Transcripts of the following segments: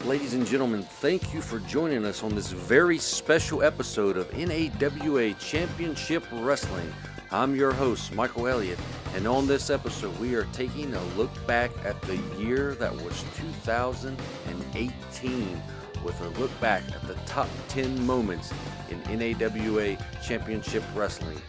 Ladies and gentlemen, thank you for joining us on this very special episode of NAWA Championship Wrestling. I'm your host, Michael Elliott, and on this episode, we are taking a look back at the year that was 2018 with a look back at the top 10 moments in NAWA Championship Wrestling.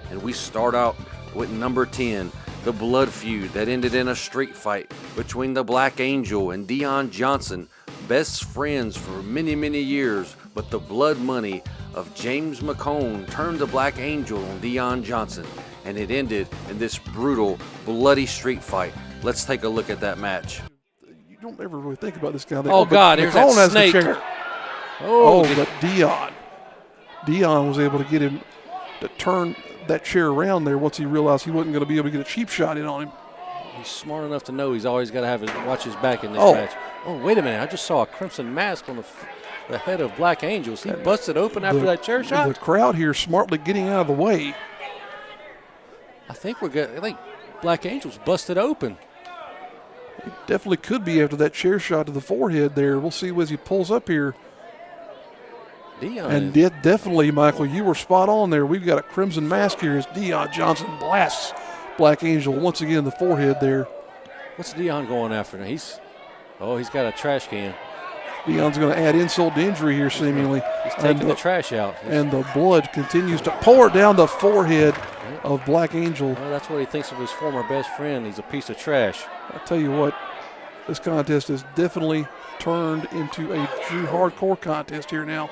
And we start out with number 10. The blood feud that ended in a street fight between the Black Angel and Dion Johnson, best friends for many, many years, but the blood money of James McCone turned the Black Angel on Dion Johnson, and it ended in this brutal, bloody street fight. Let's take a look at that match. You don't ever really think about this guy. Oh, God, here's that has snake. The chair. But Dion was able to get him to turn that chair around there once he realized he wasn't going to be able to get a cheap shot in on him. He's smart enough to know he's always got to watch his back in this match. Oh, wait a minute. I just saw a crimson mask on the head of Black Angels. He busted open after that chair shot. The crowd here smartly getting out of the way. I think Black Angels busted open. It definitely could be after that chair shot to the forehead there. We'll see as he pulls up here. Definitely, Michael, you were spot on there. We've got a crimson mask here as Dion Johnson blasts Black Angel once again in the forehead there. What's Dion going after now? He's got a trash can. Dion's going to add insult to injury here, seemingly. He's taking the trash out. And the blood continues to pour down the forehead of Black Angel. Well, that's what he thinks of his former best friend. He's a piece of trash. I tell you what, this contest has definitely turned into a true hardcore contest here now.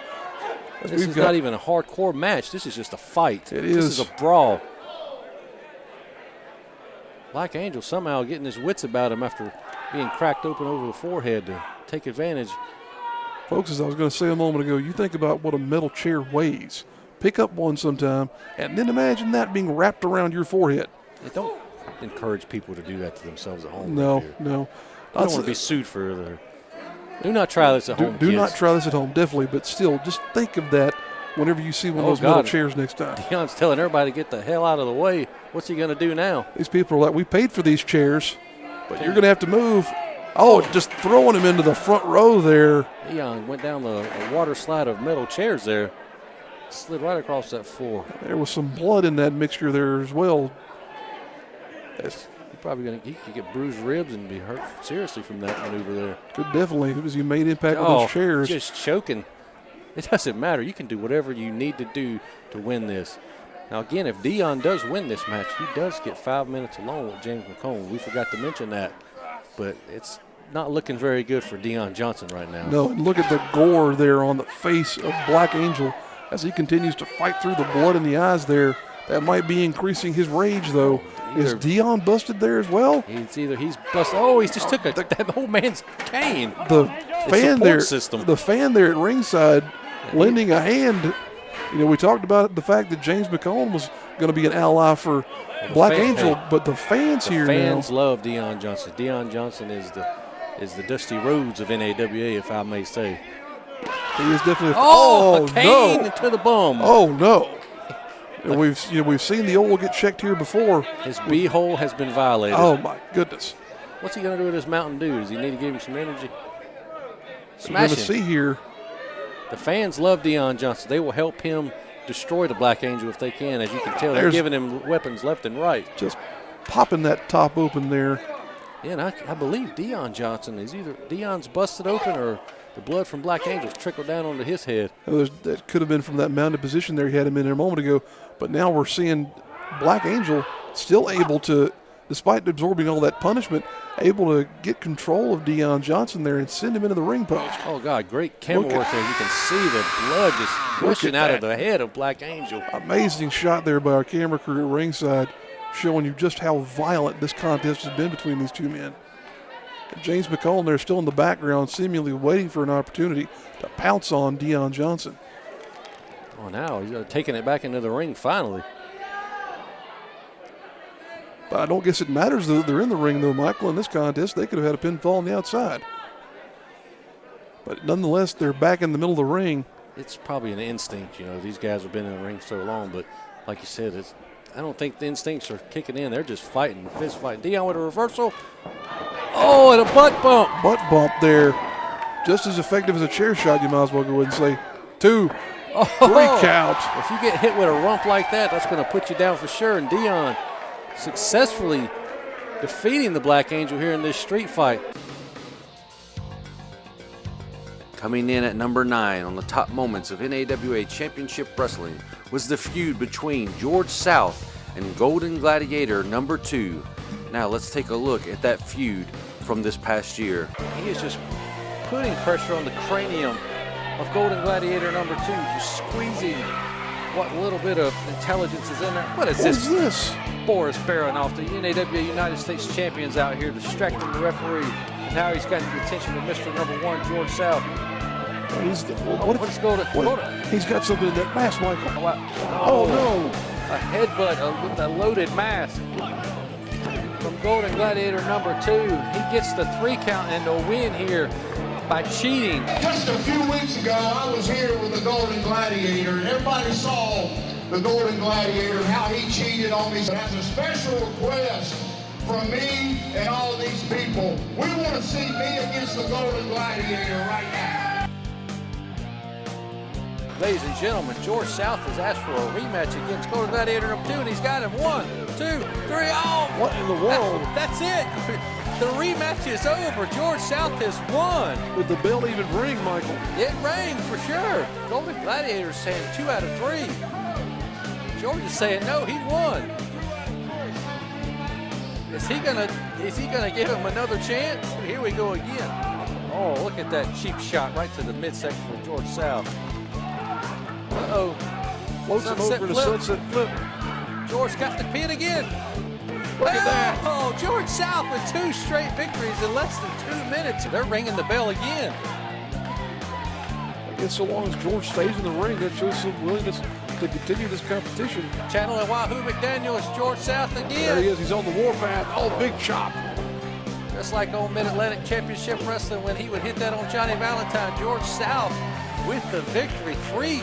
This is not even a hardcore match. This is just a fight. This is a brawl. Black Angel somehow getting his wits about him after being cracked open over the forehead to take advantage. Folks, as I was going to say a moment ago, you think about what a metal chair weighs. Pick up one sometime, and then imagine that being wrapped around your forehead. Don't encourage people to do that to themselves at home. No. I don't want to be sued for their. Do not try this at home, Do kids. not try this at home, definitely. But still, just think of that whenever you see one of those metal chairs next time. Dion's telling everybody to get the hell out of the way. What's he going to do now? These people are like, we paid for these chairs, but you're going to have to move. Just throwing him into the front row there. Dion went down the water slide of metal chairs there. Slid right across that floor. There was some blood in that mixture there as well. He could get bruised ribs and be hurt seriously from that maneuver there. Could definitely, because he made impact with those chairs. Just choking. It doesn't matter. You can do whatever you need to do to win this. Now, again, if Dion does win this match, he does get 5 minutes alone with James McCone. We forgot to mention that. But it's not looking very good for Dion Johnson right now. No, and look at the gore there on the face of Black Angel as he continues to fight through the blood in the eyes there. That might be increasing his rage, though. Is Dion busted there as well? He's busted. Oh, he just took that old man's cane. The fan there at ringside lending a hand. We talked about the fact that James McCone was going to be an ally for Black Angel, but the fans here now. The fans love Dion Johnson. Dion Johnson is the Dusty Rhodes of NAWA, if I may say. He is definitely a cane to the bum. Oh no. And we've seen the old get checked here before. His B-hole has been violated. Oh my goodness! What's he going to do with his Mountain Dew? Does he need to give him some energy? Smash him. We're going to see here. The fans love Dion Johnson. They will help him destroy the Black Angel if they can. As you can tell, they're giving him weapons left and right. Just popping that top open there. Yeah, and I believe Dion Johnson is either Dion's busted open or the blood from Black Angels trickled down onto his head. That could have been from that mounted position there he had him in there a moment ago. But now we're seeing Black Angel still able to despite absorbing all that punishment, able to get control of Dion Johnson there and send him into the ring post. Oh, God, great camera work there. You can see the blood just gushing out of the head of Black Angel. Amazing shot there by our camera crew at ringside, showing you just how violent this contest has been between these two men. And James McCollum there still in the background, seemingly waiting for an opportunity to pounce on Dion Johnson. Oh, now he's taking it back into the ring finally. But I don't guess it matters that they're in the ring, though, Michael. In this contest, they could have had a pinfall on the outside. But nonetheless, they're back in the middle of the ring. It's probably an instinct, these guys have been in the ring so long, but like you said, I don't think the instincts are kicking in. They're just fighting, fist fighting. Dion with a reversal. Oh, and a butt bump. Butt bump there. Just as effective as a chair shot, you might as well go ahead and say 2, 3 count. If you get hit with a rump like that, that's going to put you down for sure. And Dion successfully defeating the Black Angel here in this street fight. Coming in at number 9 on the top moments of NAWA Championship Wrestling was the feud between George South and Golden Gladiator number 2. Now let's take a look at that feud from this past year. He is just putting pressure on the cranium of Golden Gladiator number 2, just squeezing what little bit of intelligence is in there. What is this? Boris Baronoff, the NAWA United States champions out here distracting the referee. And now he's gotten the attention of Mr. Number 1, George South. He's got something in that mask, Michael. Oh, no. A headbutt with a loaded mask from Golden Gladiator number 2. He gets the 3 count and the win here by cheating. Just a few weeks ago, I was here with the Golden Gladiator, and everybody saw the Golden Gladiator, how he cheated on me. But as a special request from me and all these people, we want to see me against the Golden Gladiator right now. Ladies and gentlemen, George South has asked for a rematch against Golden Gladiator number 2, and he's got him 1, 2, 3. Oh! What in the world? That's it. The rematch is over. George South has won. Did the bell even ring, Michael? It rang for sure. Golden Gladiator is saying 2 out of 3. George is saying no, he won. Is he gonna give him another chance? Here we go again. Oh, look at that cheap shot right to the midsection of George South. Uh-oh. Floats him over to sunset flip. George got the pin again. Look at that. Oh, George South with 2 straight victories in less than 2 minutes. They're ringing the bell again. I guess so long as George stays in the ring, that shows some willingness to continue this competition. Channel and Wahoo McDaniel is George South again. There he is. He's on the warpath. Oh, big chop. Just like on Mid-Atlantic Championship Wrestling when he would hit that on Johnny Valentine. George South with the victory. 3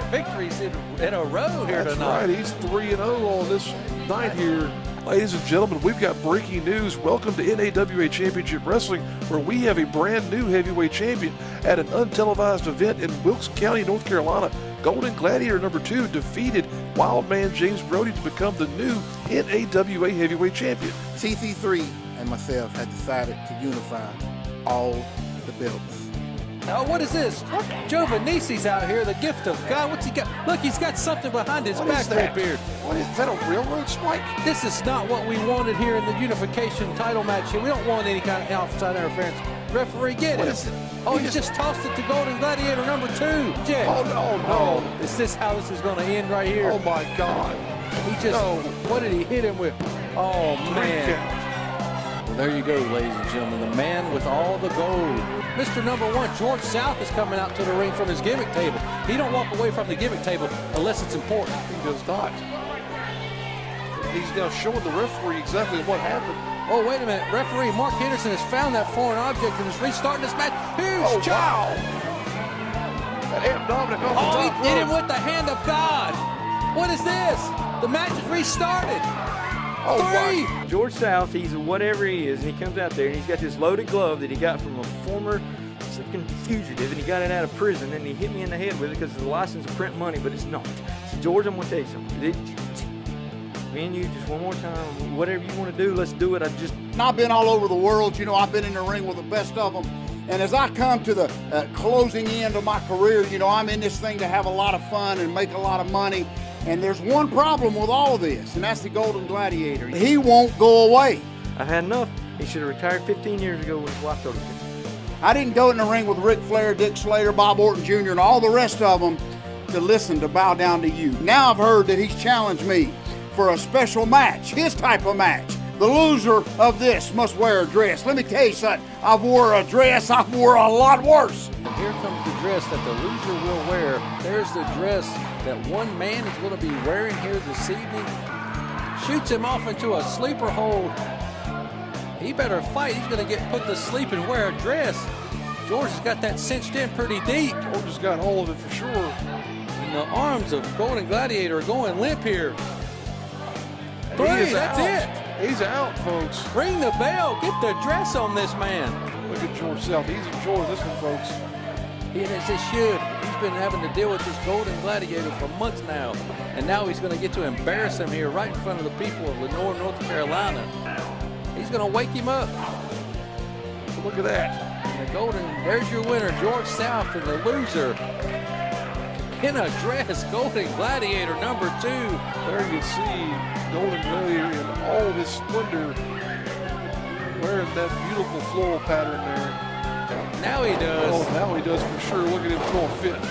victories in a row here tonight. That's right. He's 3-0 on this night here. Ladies and gentlemen, we've got breaking news. Welcome to NAWA Championship Wrestling, where we have a brand new heavyweight champion at an untelevised event in Wilkes County, North Carolina. Golden Gladiator number 2 defeated Wildman James Brody to become the new NAWA heavyweight champion. TC3 and myself had decided to unify all the belts. Oh, what is this? Joe Venisi's out here, the gift of God. What's he got? Look, he's got something behind his back right beard. What is that, a railroad spike? This is not what we wanted here in the unification title match here. We don't want any kind of outside interference. Referee, get it. Oh, he just tossed it to Golden Gladiator number 2. Jay. Oh, no. Oh, is this how this is going to end right here? Oh, my God. He just, what did he hit him with? Oh, man. Well, there you go, ladies and gentlemen. The man with all the gold. Mr. Number 1, George South, is coming out to the ring from his gimmick table. He don't walk away from the gimmick table unless it's important. He does not. He's now showing the referee exactly what happened. Oh, wait a minute. Referee Mark Henderson has found that foreign object and is restarting this match. Huge chop. Wow. That abdominal off the top he did him with the hand of God. What is this? The match is restarted. Oh, 3. wow. George South, he's whatever he is, and he comes out there and he's got this loaded glove that he got from a former fugitive, and he got it out of prison, and he hit me in the head with it because it's a license to print money, but it's not. So George, I'm gonna tell you something. Me and you, just one more time, whatever you want to do, let's do it. I've been all over the world, I've been in the ring with the best of them. And as I come to the closing end of my career, I'm in this thing to have a lot of fun and make a lot of money. And there's one problem with all of this, and that's the Golden Gladiator. He won't go away. I've had enough. He should have retired 15 years ago when his wife told him to. I didn't go in the ring with Ric Flair, Dick Slater, Bob Orton Jr., and all the rest of them to listen, to bow down to you. Now I've heard that he's challenged me for a special match, his type of match. The loser of this must wear a dress. Let me tell you something. I've wore a dress. I've wore a lot worse. And here comes the dress that the loser will wear. There's the dress that one man is going to be wearing here this evening. Shoots him off into a sleeper hold. He better fight. He's going to get put to sleep and wear a dress. George has got that cinched in pretty deep. George has got hold of it for sure. And the arms of Golden Gladiator are going limp here. Three, that's it. He's out, folks. Ring the bell. Get the dress on this man. Look at George South. He's enjoying this one, folks. He should. He's been having to deal with this Golden Gladiator for months now. And now he's going to get to embarrass him here right in front of the people of Lenore, North Carolina. He's going to wake him up. Look at that. And there's your winner, George South, and the loser in a dress, Golden Gladiator number 2. There you see Golden Gladiator in all his splendor, wearing that beautiful floral pattern there. Now he does. Oh, now he does for sure. Look at him throw a fit.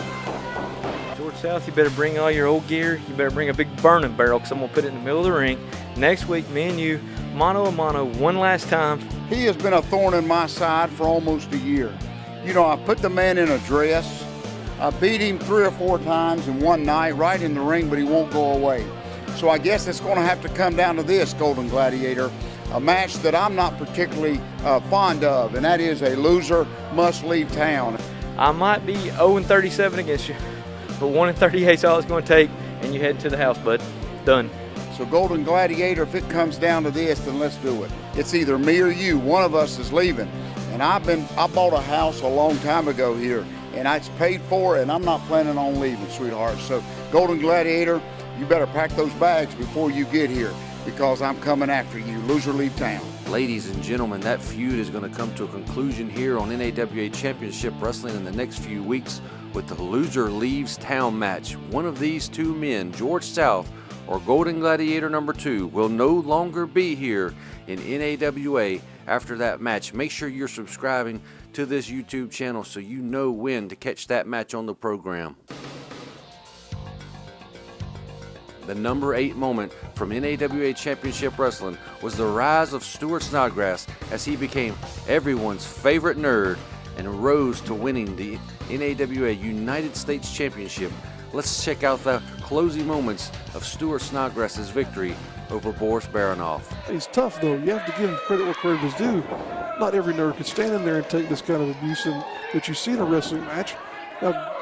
George South, you better bring all your old gear. You better bring a big burning barrel because I'm going to put it in the middle of the ring. Next week, me and you, mano a mano, one last time. He has been a thorn in my side for almost a year. You know, I put the man in a dress. I beat him 3 or 4 times in one night right in the ring, but he won't go away. So I guess it's going to have to come down to this, Golden Gladiator, a match that I'm not particularly fond of, and that is a loser must leave town. I might be 0-37 against you, but 1-38 is all it's going to take, and you head to the house, bud. Done. So Golden Gladiator, if it comes down to this, then let's do it. It's either me or you. One of us is leaving. And I bought a house a long time ago here, and it's paid for, and I'm not planning on leaving, sweetheart. So Golden Gladiator, you better pack those bags before you get here, because I'm coming after you. Loser leave town. Ladies and gentlemen, that feud is going to come to a conclusion here on NAWA Championship Wrestling in the next few weeks with the Loser Leaves Town match. One of these two men, George South or Golden Gladiator number 2, will no longer be here in NAWA after that match. Make sure you're subscribing to this YouTube channel so you know when to catch that match on the program. The number 8 moment from NAWA Championship Wrestling was the rise of Stuart Snodgrass as he became everyone's favorite nerd and rose to winning the NAWA United States Championship. Let's check out the closing moments of Stuart Snodgrass's victory over Boris Baronoff. He's tough, though. You have to give him credit where credit is due. Not every nerd could stand in there and take this kind of abuse that you see in a wrestling match. Now,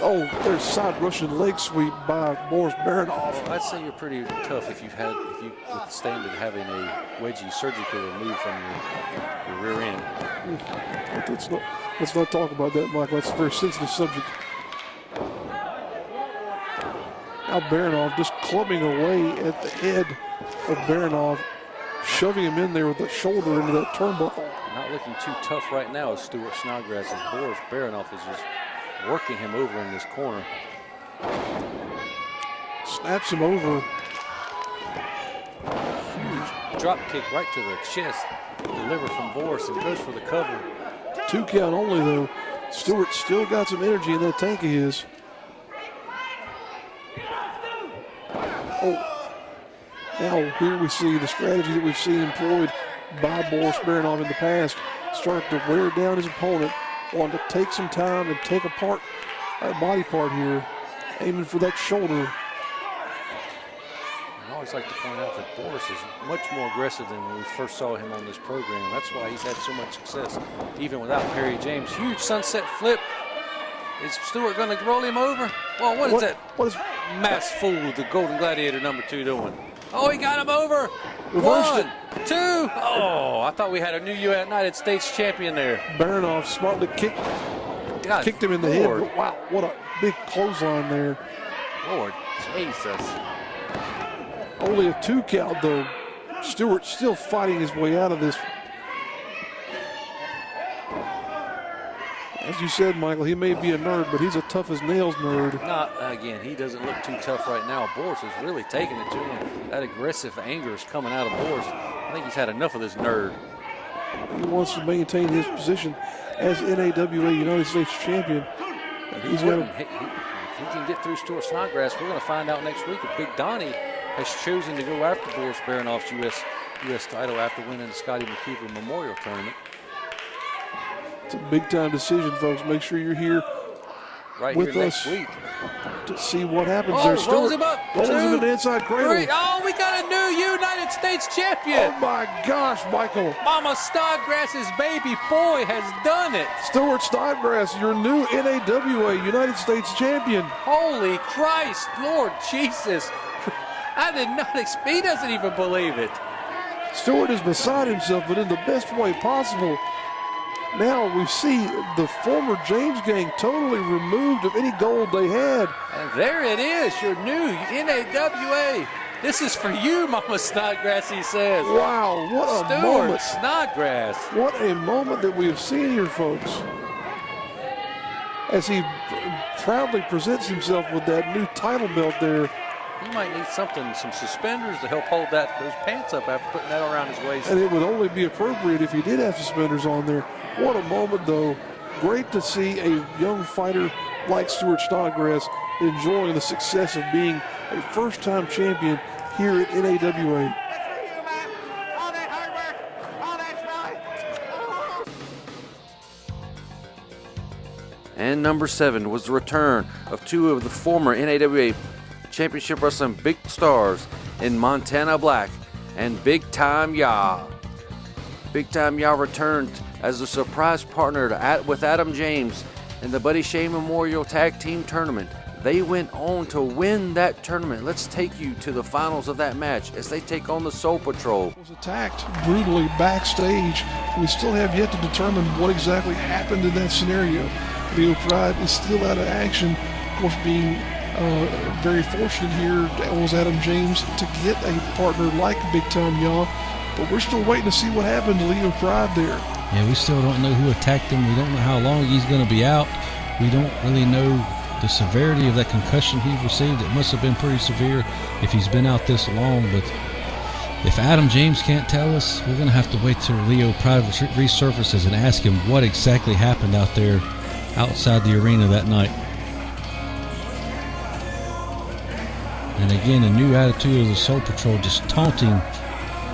oh, there's side Russian leg sweep by Boris Baronoff. I'd say you're pretty tough if you withstanded having a wedgie surgically removed from your rear end. Let's not talk about that, Michael. That's a very sensitive subject. Now Baronoff just clubbing away at the head of Baronoff, shoving him in there with the shoulder into that turnbuckle. Not looking too tough right now as Stuart Snodgrass, as Boris Baronoff is just working him over in this corner. Snaps him over. Huge drop kick right to the chest, delivered from Boris, and goes for the cover. 2 count only, though. Stewart still got some energy in that tank of his. Oh, now here we see the strategy that we've seen employed by Boris Baronoff in the past, start to wear down his opponent, wanting to take some time and take apart that body part here, aiming for that shoulder. I always like to point out that Boris is much more aggressive than when we first saw him on this program. That's why he's had so much success, even without Perry James. Huge sunset flip. Is Stewart going to roll him over? Well, what is that? What is mass fool the Golden Gladiator number 2 doing? Oh, he got him over. Reversed 1, it. 2. Oh, I thought we had a new United States champion there. Baronoff smartly kicked him in the head. Wow, what a big clothesline there. Lord Jesus. Only a 2 count, though. Stewart still fighting his way out of this. As you said, Michael, he may be a nerd, but he's a tough as nails nerd. Again, he doesn't look too tough right now. Boris is really taking it to him. That aggressive anger is coming out of Boris. I think he's had enough of this nerd. He wants to maintain his position as NAWA United States champion. If he can get through Stuart Snodgrass, we're going to find out next week if Big Donnie has chosen to go after Boris Baranoff's U.S. title after winning the Scotty McKeever Memorial Tournament. It's a big-time decision, folks. Make sure you're here with us to see what happens there. Rolls him up. Rolls him into the inside cradle. 3. Oh, we got a new United States champion. Oh, my gosh, Michael. Mama Snodgrass's baby boy has done it. Stuart Snodgrass, your new NAWA United States champion. Holy Christ, Lord Jesus. I did not expect, he doesn't even believe it. Stuart is beside himself, but in the best way possible. Now we see the former James gang totally removed of any gold they had. And there it is, your new NAWA. This is for you, Mama Snodgrass, he says. Wow, what a moment. Stuart Snodgrass. What a moment that we have seen here, folks. As he proudly presents himself with that new title belt there. He might need some suspenders to help hold those pants up after putting that around his waist. And it would only be appropriate if he did have suspenders on there. What a moment, though. Great to see a young fighter like Stuart Snodgrass enjoying the success of being a first-time champion here at NAWA. And number 7 was the return of 2 of the former NAWA Championship Wrestling big stars in Montana Black and Big Time Ya. Big Time Ya returned as a surprise partner with Adam James in the Buddy Shea Memorial Tag Team Tournament. They went on to win that tournament. Let's take you to the finals of that match as they take on the Soul Patrol. Was attacked brutally backstage. We still have yet to determine what exactly happened in that scenario. Leo Pride is still out of action. Of course, being very fortunate here was Adam James to get a partner like Big Time Ya, but we're still waiting to see what happened to Leo Pride there. Yeah, we still don't know who attacked him. We don't know how long he's going to be out. We don't really know the severity of that concussion he received. It must have been pretty severe if he's been out this long, but if Adam James can't tell us, we're going to have to wait till Leo Pride resurfaces and ask him what exactly happened out there outside the arena that night. And again, a new attitude of the Soul Patrol, just taunting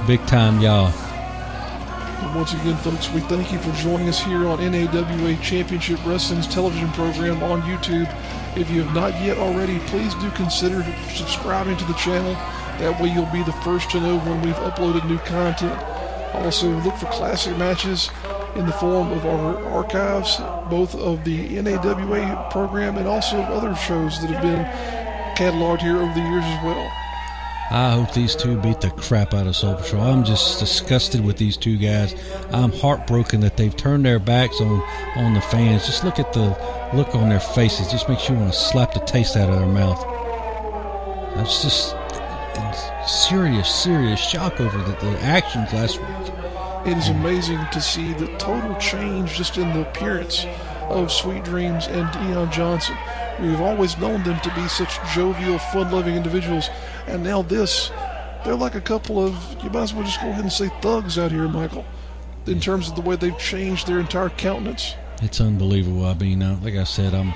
Big Time Ya. And once again, folks, we thank you for joining us here on NAWA Championship Wrestling's television program on YouTube. If you have not yet already, please do consider subscribing to the channel. That way you'll be the first to know when we've uploaded new content. Also, look for classic matches in the form of our archives, both of the NAWA program and also of other shows that have been cataloged here over the years as well. I hope these two beat the crap out of Soul Patrol. I'm just disgusted with these two guys. I'm heartbroken that they've turned their backs on the fans. Just look at the look on their faces. Just makes you want to slap the taste out of their mouth. That's just serious shock over the actions last week. It is amazing to see the total change just in the appearance of Sweet Dreams and Deon Johnson. We've always known them to be such jovial, fun-loving individuals, and now they're like a couple of, you might as well just go ahead and say thugs out here, Michael, in terms of the way they've changed their entire countenance. It's unbelievable. I mean, like I said, look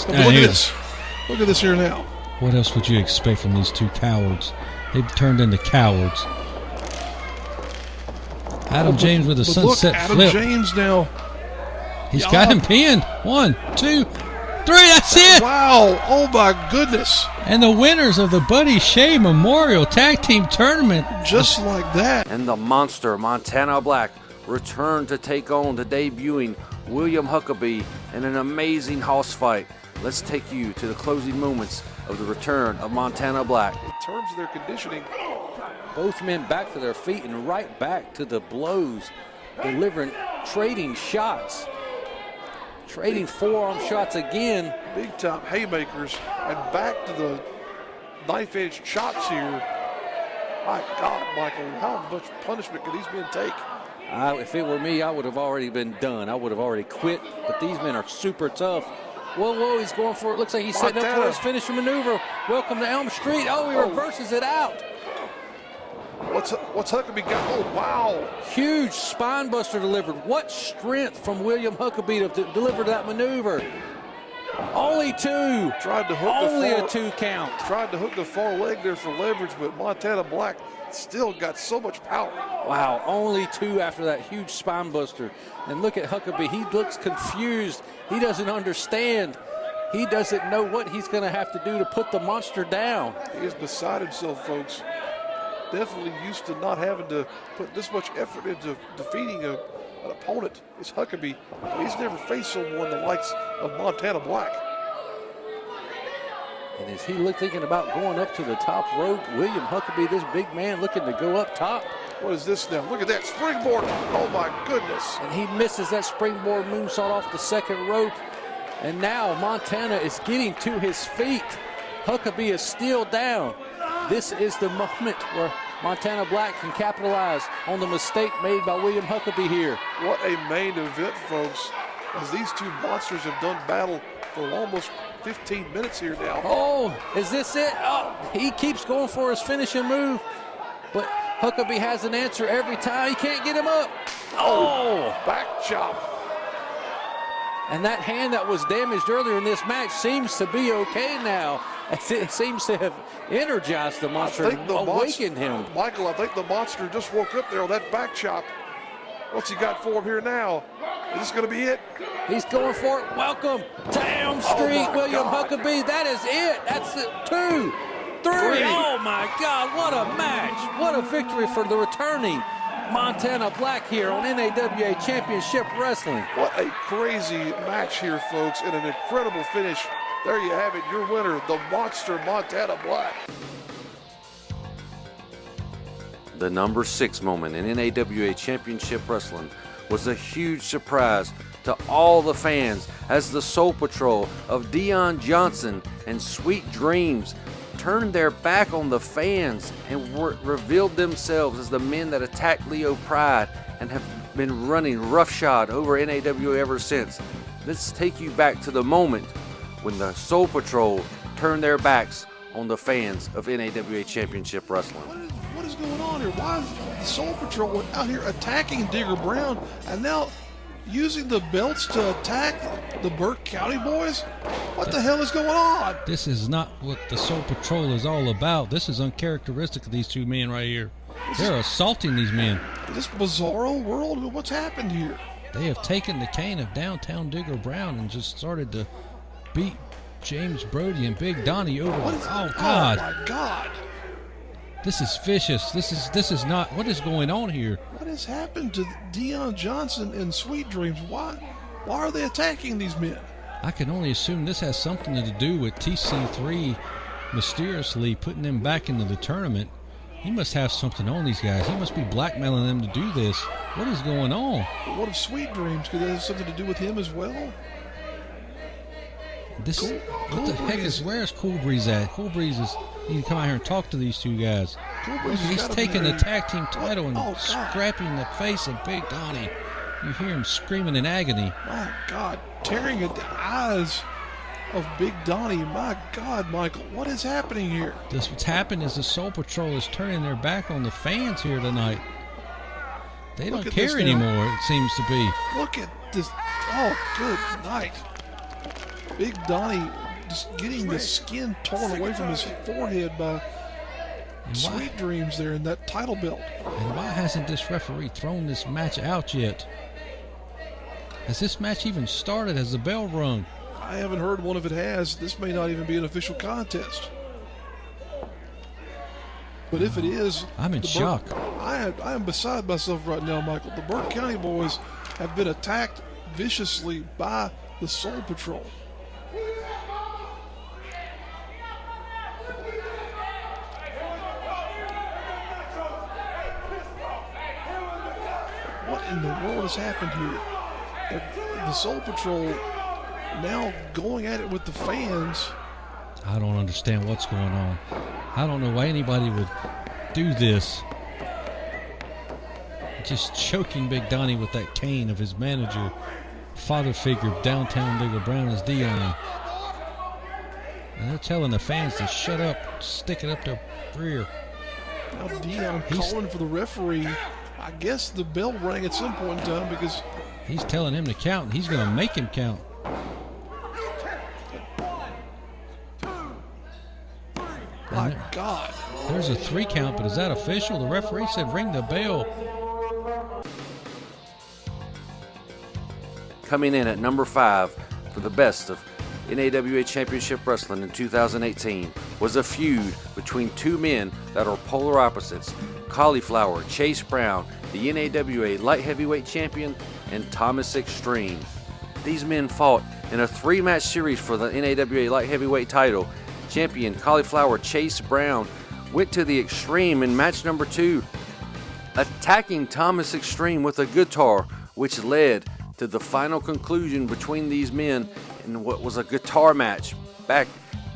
at this. Look at this here now. What else would you expect from these two cowards? They've turned into cowards. Adam James with a sunset flip. Adam James now. He's got him pinned. 1, 2, 3. That's it. Wow. Oh, my goodness. And the winners of the Buddy Shea Memorial Tag Team Tournament. Just like that. And the monster Montana Black returned to take on the debuting William Huckabee in an amazing house fight. Let's take you to the closing moments of the return of Montana Black. In terms of their conditioning, both men back to their feet and right back to the blows, trading shots. Trading forearm shots again. Big time haymakers and back to the knife-edge chops here. My God, Michael, how much punishment could these men take? If it were me, I would have already been done. I would have already quit. But these men are super tough. Whoa, he's going for it. Looks like he's setting up for his finishing maneuver. Welcome to Elm Street. Oh, he reverses it out. What's Huckabee got? Oh, wow. Huge spine buster delivered. What strength from William Huckabee to deliver that maneuver. Only two. Tried to hook Only a 2 count. Tried to hook the far leg there for leverage, but Montana Black still got so much power. Wow, only 2 after that huge spine buster. And look at Huckabee. He looks confused. He doesn't understand. He doesn't know what he's going to have to do to put the monster down. He is beside himself, folks. Definitely used to not having to put this much effort into defeating an opponent. It's Huckabee. He's never faced someone the likes of Montana Black. And is he thinking about going up to the top rope? William Huckabee, this big man, looking to go up top. What is this now? Look at that springboard. Oh, my goodness. And he misses that springboard moonsault off the second rope. And now Montana is getting to his feet. Huckabee is still down. This is the moment where Montana Black can capitalize on the mistake made by William Huckabee here. What a main event, folks, as these two monsters have done battle for almost 15 minutes here now. Oh, is this it? Oh, he keeps going for his finishing move, but Huckabee has an answer every time. He can't get him up. Oh, back chop. And that hand that was damaged earlier in this match seems to be okay now. It seems to have energized the monster, awakened him. Michael, I think the monster just woke up there on that back chop. What's he got for him here now? Is this going to be it? He's going for it. Welcome to Elm Street, William Huckabee. That is it. That's it. 2, 3. Oh, my God. What a match. What a victory for the returning Montana Black here on NAWA Championship Wrestling. What a crazy match here, folks, and an incredible finish. There you have it, your winner, the monster Montana Black. The number 6 moment in NAWA Championship Wrestling was a huge surprise to all the fans as the Soul Patrol of Dion Johnson and Sweet Dreams turned their back on the fans and revealed themselves as the men that attacked Leo Pride and have been running roughshod over NAWA ever since. Let's take you back to the moment when the Soul Patrol turned their backs on the fans of NAWA Championship Wrestling. What is going on here? Why is the Soul Patrol out here attacking Digger Brown and now using the belts to attack the Burke County boys? What the hell is going on? This is not what the Soul Patrol is all about. This is uncharacteristic of these two men right here. They're assaulting these men. Is this bizarro world? What's happened here? They have taken the cane of downtown Digger Brown and just started to beat James Brody and Big Donnie over. Oh, God. Oh, my God. This is vicious. This is not. What is going on here? What has happened to Dion Johnson and Sweet Dreams? Why are they attacking these men? I can only assume this has something to do with TC3 mysteriously putting them back into the tournament. He must have something on these guys. He must be blackmailing them to do this. What is going on? What if Sweet Dreams? Could that have something to do with him as well? What the heck is, where's Cool Breeze at? Cool Breeze is, you can come out here and talk to these two guys. He's taking the tag team title and scrapping the face of Big Donnie. You hear him screaming in agony. My God, tearing at the eyes of Big Donnie. My God, Michael, what is happening here? What's happened is the Soul Patrol is turning their back on the fans here tonight. They don't care anymore, it seems to be. Look at this. Oh, good night. Big Donnie just getting the skin torn away from his forehead by Sweet Dreams there in that title belt. And why hasn't this referee thrown this match out yet? Has this match even started? Has the bell rung? I haven't heard one if it has. This may not even be an official contest. But if it is, I'm in shock. I am beside myself right now, Michael. The Burke County boys have been attacked viciously by the Soul Patrol. What in the world has happened here? The Soul Patrol now going at it with the fans. I don't understand what's going on. I don't know why anybody would do this. just choking Big Donnie with that cane of his manager, father figure, downtown Digger Brown is Dion. And they're telling the fans to shut up, stick it up their rear. Now Dion calling for the referee. I guess the bell rang at some point in time because he's telling him to count, and he's going to make him count. My God. There's a 3 count, but is that official? The referee said ring the bell. Coming in at number 5 for the best of NAWA Championship Wrestling in 2018 was a feud between 2 men that are polar opposites. Cauliflower Chase Brown, the NAWA Light Heavyweight Champion, and Thomas Extreme. These men fought in a 3-match series for the NAWA Light Heavyweight title. Champion Cauliflower Chase Brown went to the Extreme in match number 2, attacking Thomas Extreme with a guitar, which led to the final conclusion between these men in what was a guitar match back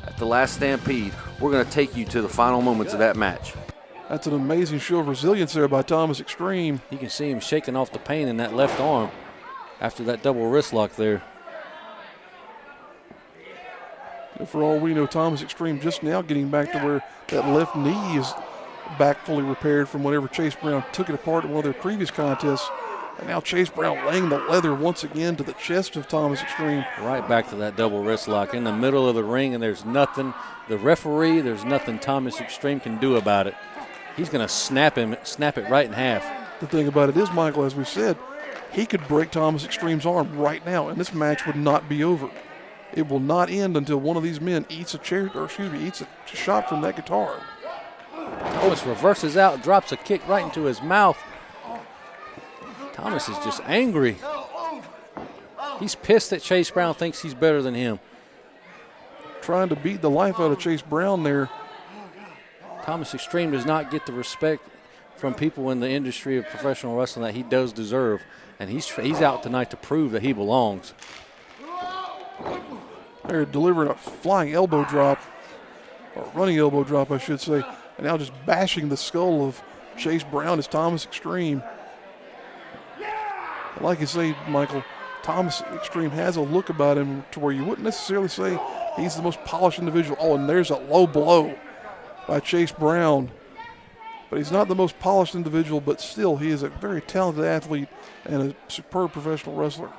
at the last Stampede. We're going to take you to the final moments of that match. That's an amazing show of resilience there by Thomas Extreme. You can see him shaking off the pain in that left arm after that double wrist lock there. And for all we know, Thomas Extreme just now getting back to where that left knee is back fully repaired from whenever Chase Brown took it apart in one of their previous contests. And now Chase Brown laying the leather once again to the chest of Thomas Extreme. Right back to that double wrist lock in the middle of the ring, and there's nothing, the referee, there's nothing Thomas Extreme can do about it. He's going to snap it right in half. The thing about it is, Michael, as we said, he could break Thomas Extreme's arm right now, and this match would not be over. It will not end until one of these men eats a shot from that guitar. Thomas reverses out, drops a kick right into his mouth. Thomas is just angry. He's pissed that Chase Brown thinks he's better than him. Trying to beat the life out of Chase Brown there. Thomas Extreme does not get the respect from people in the industry of professional wrestling that he does deserve, and he's out tonight to prove that he belongs. They're delivering a flying elbow drop, or running elbow drop, I should say, and now just bashing the skull of Chase Brown is Thomas Extreme. Like you say, Michael, Thomas Extreme has a look about him to where you wouldn't necessarily say he's the most polished individual. Oh, and there's a low blow by Chase Brown. But he's not the most polished individual, but still he is a very talented athlete and a superb professional wrestler.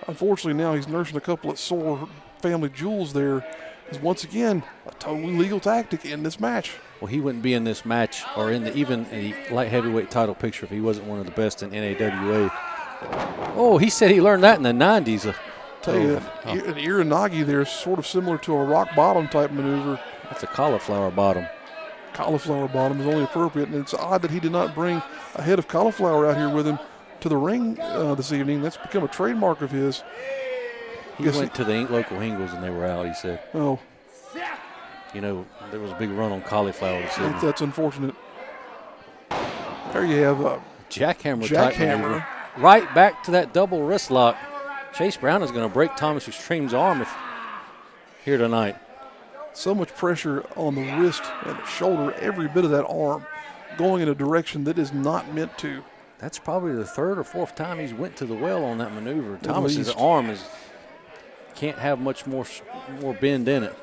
Unfortunately, now he's nursing a couple of sore family jewels there. Is once again a totally legal tactic in this match. Well, he wouldn't be in this match or even the light heavyweight title picture if he wasn't one of the best in NAWA. Oh, he said he learned that in the 90s. Tell you, an Iranagi there is sort of similar to a rock bottom type maneuver. That's a cauliflower bottom. Cauliflower bottom is only appropriate, and it's odd that he did not bring a head of cauliflower out here with him to the ring this evening. That's become a trademark of his. He went to the local Hingles and they were out, he said. Oh. You know, there was a big run on cauliflower this evening. That's unfortunate. There you have a jackhammer. Right back to that double wrist lock. Chase Brown is going to break Thomas Extreme's arm here tonight. So much pressure on the wrist and the shoulder, every bit of that arm going in a direction that is not meant to. That's probably the 3rd or 4th time he's went to the well on that maneuver. Thomas's arm can't have much more bend in it.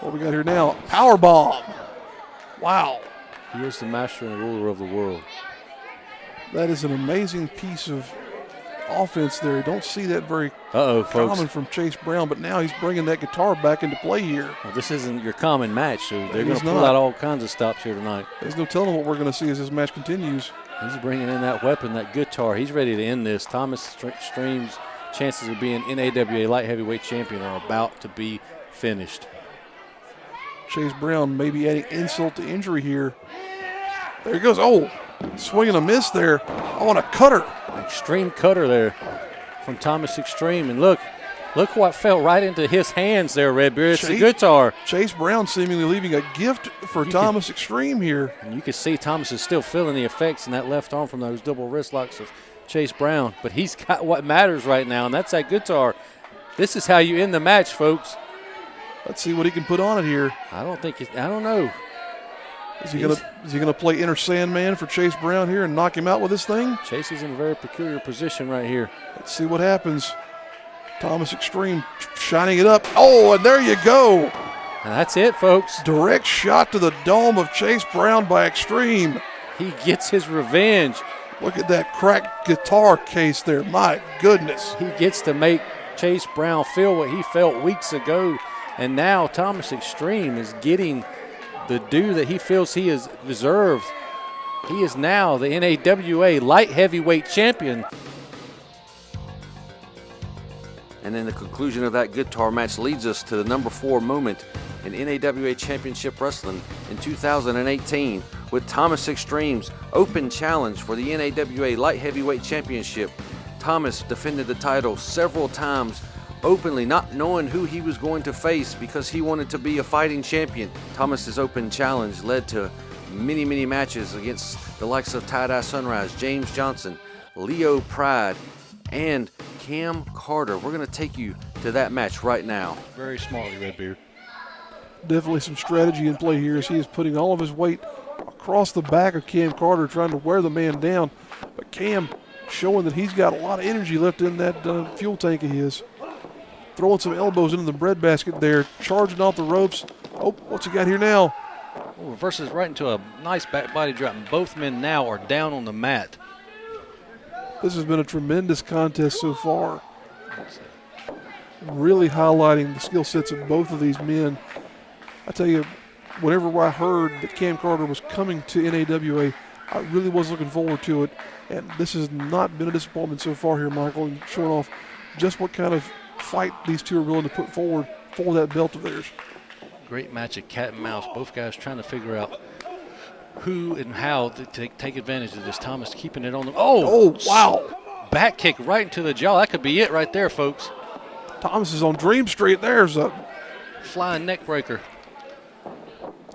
What we got here now? Power bomb. Wow. He is the master and ruler of the world. That is an amazing piece of offense there. Don't see that very common from Chase Brown, but now he's bringing that guitar back into play here. Well, this isn't your common match, so they're going to pull out all kinds of stops here tonight. There's no telling what we're going to see as this match continues. He's bringing in that weapon, that guitar. He's ready to end this. Thomas Extreme's chances of being NAWA Light Heavyweight Champion are about to be finished. Chase Brown maybe adding insult to injury here. There he goes. Oh, swing and a miss there. Oh, and a cutter. Extreme cutter there from Thomas Extreme. And look what fell right into his hands there, Redbeard. It's the guitar. Chase Brown seemingly leaving a gift for Thomas Extreme here. And you can see Thomas is still feeling the effects in that left arm from those double wrist locks of Chase Brown. But he's got what matters right now, and that's that guitar. This is how you end the match, folks. Let's see what he can put on it here. I don't know. Is he gonna play Inner Sandman for Chase Brown here and knock him out with this thing? Chase is in a very peculiar position right here. Let's see what happens. Thomas Extreme shining it up. Oh, and there you go. And that's it, folks. Direct shot to the dome of Chase Brown by Extreme. He gets his revenge. Look at that cracked guitar case there. My goodness. He gets to make Chase Brown feel what he felt weeks ago. And now Thomas Extreme is getting the due that he feels he has deserved. He is now the NAWA light heavyweight champion. And then the conclusion of that guitar match leads us to the number 4 moment in NAWA Championship Wrestling in 2018 with Thomas Extreme's open challenge for the NAWA Light Heavyweight Championship. Thomas defended the title several times openly, not knowing who he was going to face because he wanted to be a fighting champion. Thomas's open challenge led to many, many matches against the likes of Tie-Dye Sunrise, James Johnson, Leo Pride, and Cam Carter. We're going to take you to that match right now. Very smartly, Redbeard. Definitely some strategy in play here as he is putting all of his weight across the back of Cam Carter, trying to wear the man down. But Cam showing that he's got a lot of energy left in that fuel tank of his. Throwing some elbows into the breadbasket there, charging off the ropes. Oh, what's he got here now? Oh, reverses right into a nice back body drop, and both men now are down on the mat. This has been a tremendous contest so far. Really highlighting the skill sets of both of these men. I tell you, whenever I heard that Cam Carter was coming to NAWA, I really was looking forward to it. And this has not been a disappointment so far here, Michael, and showing off just what kind of fight these two are willing to put forward for that belt of theirs. Great match of cat and mouse. Both guys trying to figure out who and how to take advantage of this. Thomas keeping it on the. Oh, wow. Back kick right into the jaw. That could be it right there, folks. Thomas is on Dream Street. There's a flying neck breaker.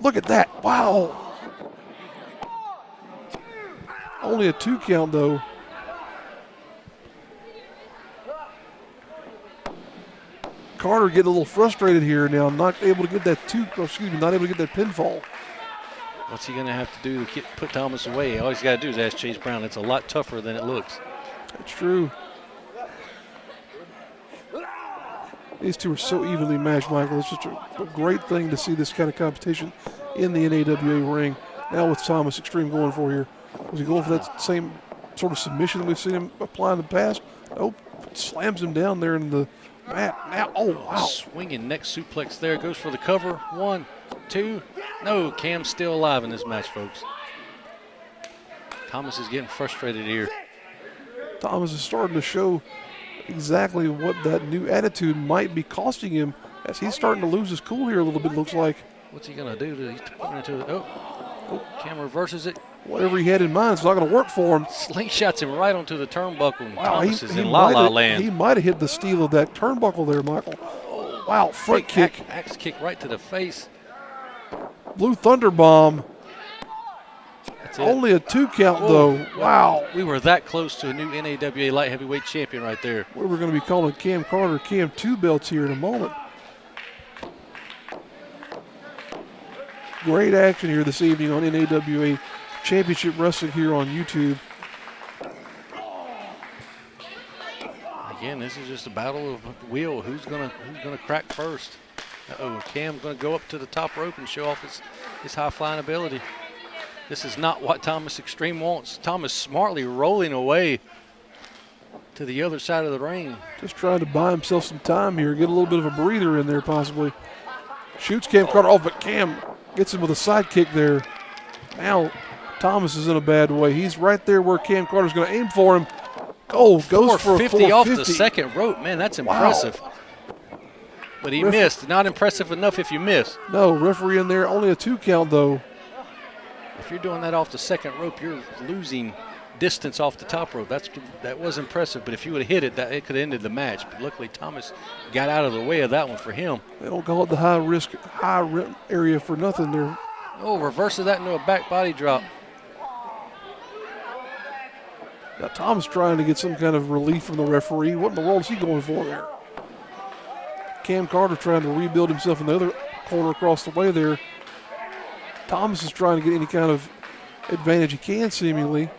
Look at that. Wow. Only a 2 count, though. Carter getting a little frustrated here now, not able to get that not able to get that pinfall. What's he going to have to do to put Thomas away? All he's got to do is ask Chase Brown. It's a lot tougher than it looks. That's true. These two are so evenly matched, Michael. It's just a great thing to see this kind of competition in the NAWA ring. Now with Thomas Extreme going for here. Was he going for that same sort of submission that we've seen him apply in the past? Nope. Slams him down there in the mat. Now, oh, wow. Swinging neck suplex there. Goes for the cover. 1, 2. No, Cam's still alive in this match, folks. Thomas is getting frustrated here. Thomas is starting to show exactly what that new attitude might be costing him as he's starting to lose his cool here a little bit, looks like. What's he going to do? He's putting it to the, Cam reverses it. Whatever he had in mind is not going to work for him. Slingshots him right onto the turnbuckle. And wow, Thomas is in la-la land. He might have hit the steel of that turnbuckle there, Michael. Oh, wow, front kick. Axe kick right to the face. Blue Thunder Bomb. Only a 2 count, though. Wow. We were that close to a new NAWA light heavyweight champion right there. We're going to be calling Cam Carter Cam 2 belts here in a moment. Great action here this evening on NAWA Championship Wrestling here on YouTube. Again, this is just a battle of will. Who's gonna crack first? Cam's gonna go up to the top rope and show off his high flying ability. This is not what Thomas Extreme wants. Thomas smartly rolling away to the other side of the ring. Just trying to buy himself some time here, get a little bit of a breather in there possibly. Shoots Cam Carter off, but Cam gets him with a side kick there. Now Thomas is in a bad way. He's right there where Cam Carter's going to aim for him. Oh, goes for a 450 off the second rope. Man, that's impressive. Wow. But he missed. Not impressive enough if you miss. No, referee in there. Only a 2 count, though. If you're doing that off the second rope, you're losing distance off the top rope. That was impressive, but if you would have hit it, it could have ended the match. But luckily, Thomas got out of the way of that one for him. They don't call it the high risk area for nothing there. Oh, reverses that into a back body drop. Now Tom's trying to get some kind of relief from the referee. What in the world is he going for there? Cam Carter trying to rebuild himself in the other corner across the way there. Thomas is trying to get any kind of advantage he can, seemingly.